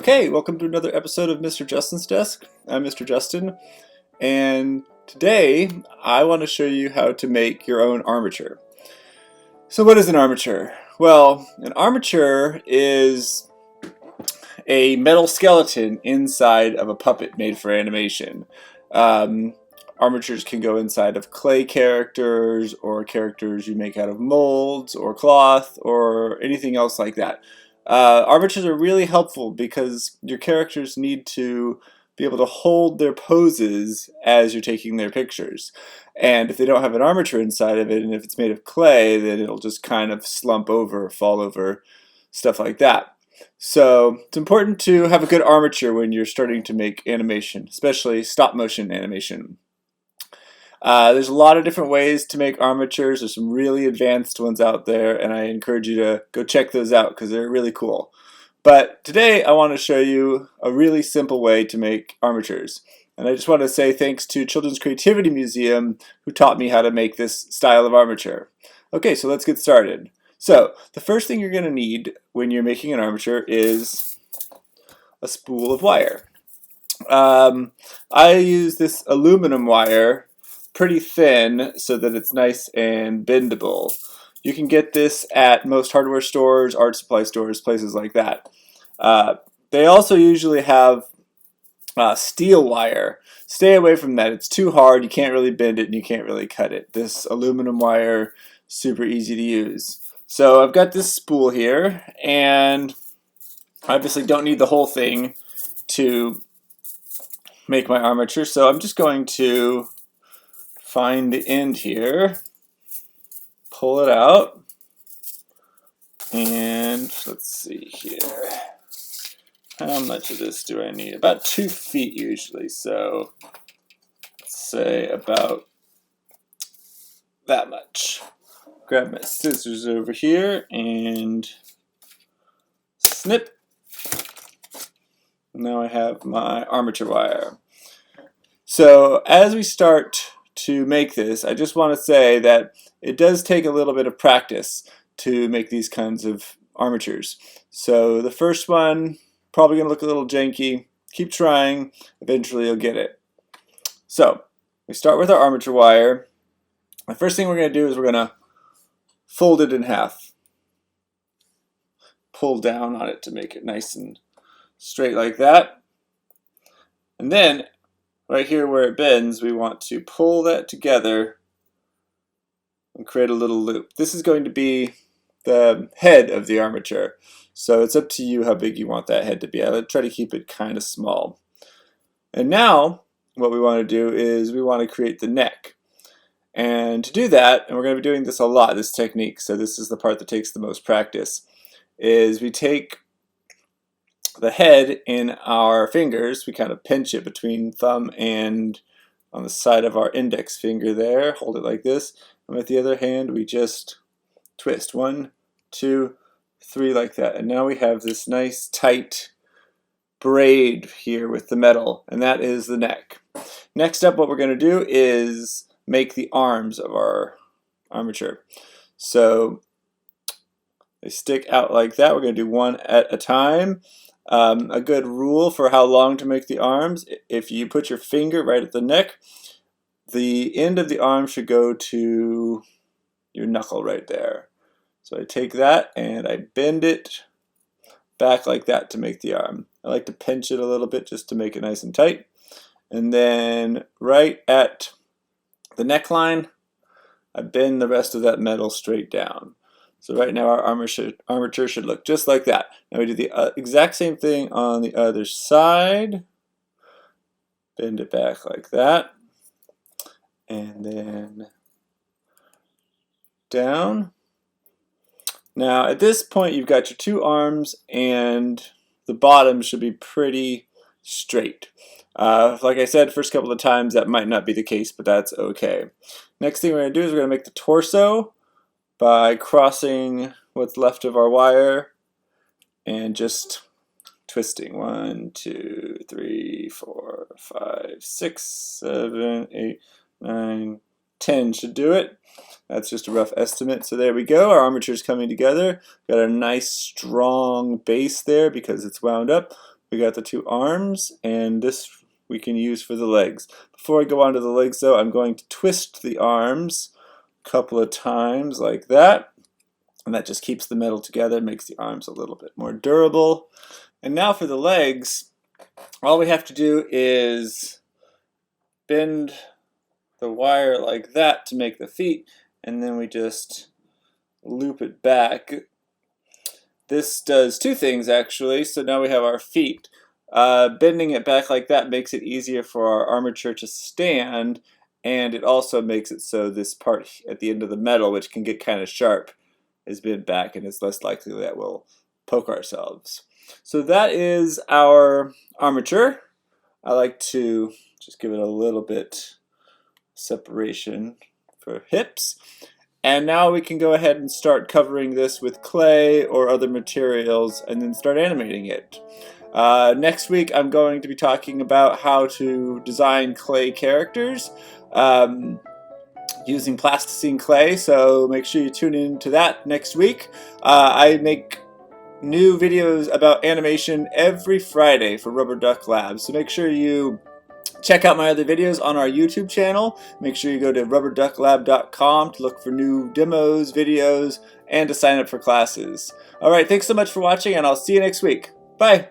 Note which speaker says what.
Speaker 1: Okay, welcome to another episode of Mr. Justin's Desk. I'm Mr. Justin, and today I want to show you how to make your own armature. So what is an armature? Well, an armature is a metal skeleton inside of a puppet made for animation. Armatures can go inside of clay characters or characters you make out of molds or cloth or anything else like that. Armatures are really helpful because your characters need to be able to hold their poses as you're taking their pictures. And if they don't have an armature inside of it, and if it's made of clay, then it'll just kind of slump over, fall over, stuff like that. So it's important to have a good armature when you're starting to make animation, especially stop motion animation. There's a lot of different ways to make armatures. There's some really advanced ones out there, and I encourage you to go check those out because they're really cool. But today I want to show you a really simple way to make armatures. And I just want to say thanks to Children's Creativity Museum who taught me how to make this style of armature. Okay, so let's get started. So the first thing you're going to need when you're making an armature is a spool of wire. I use this aluminum wire, pretty thin, so that it's nice and bendable. You can get this at most hardware stores, art supply stores, places like that. They also usually have steel wire. Stay away from that. It's too hard. You can't really bend it and you can't really cut it. This aluminum wire, super easy to use. So I've got this spool here, and I obviously don't need the whole thing to make my armature, so I'm just going to find the end here, pull it out, and let's see here. How much of this do I need? About 2 feet usually, so let's say about that much. Grab my scissors over here and snip. Now I have my armature wire. So as we start to make this, I just want to say that it does take a little bit of practice to make these kinds of armatures. So the first one, probably going to look a little janky. Keep trying, eventually you'll get it. So we start with our armature wire. The first thing we're going to do is we're going to fold it in half. Pull down on it to make it nice and straight like that. And then right here where it bends, we want to pull that together and create a little loop. This is going to be the head of the armature, so it's up to you how big you want that head to be. I try to keep it kind of small. And now what we want to do is we want to create the neck. And to do that, and we're going to be doing this a lot, this technique, so this is the part that takes the most practice, is we take the head in our fingers, we kind of pinch it between thumb and on the side of our index finger there, hold it like this, and with the other hand we just twist 1, 2, 3 like that, and now we have this nice tight braid here with the metal, and that is the neck. Next up, what we're going to do is make the arms of our armature. So they stick out like that. We're going to do one at a time. A good rule for how long to make the arms: if you put your finger right at the neck, the end of the arm should go to your knuckle right there. So I take that and I bend it back like that to make the arm. I like to pinch it a little bit just to make it nice and tight. And then right at the neckline, I bend the rest of that metal straight down. So right now our armature should look just like that. Now we do the exact same thing on the other side. Bend it back like that. And then down. Now at this point you've got your 2 arms and the bottom should be pretty straight. Like I said, first couple of times that might not be the case, but that's okay. Next thing we're going to do is we're going to make the torso by crossing what's left of our wire and just twisting. 1, 2, 3, 4, 5, 6, 7, 8, 9, 10 should do it. That's just a rough estimate. So there we go. Our armature is coming together. Got a nice strong base there because it's wound up. We got the two arms, and this we can use for the legs. Before I go on to the legs though, I'm going to twist the arms a couple of times like that. And that just keeps the metal together, makes the arms a little bit more durable. And now for the legs, all we have to do is bend the wire like that to make the feet, and then we just loop it back. This does two things actually. So now we have our feet. Bending it back like that makes it easier for our armature to stand, and it also makes it so this part at the end of the metal, which can get kind of sharp, is bent back, and it's less likely that we'll poke ourselves. So that is our armature. I like to just give it a little bit separation for hips. And now we can go ahead and start covering this with clay or other materials and then start animating it. Next week I'm going to be talking about how to design clay characters using plasticine clay, so make sure you tune in to that next week. I make new videos about animation every Friday for Rubber Duck Labs, so make sure you check out my other videos on our YouTube channel. Make sure you go to rubberducklab.com to look for new demos, videos, and to sign up for classes. Alright, thanks so much for watching, and I'll see you next week. Bye!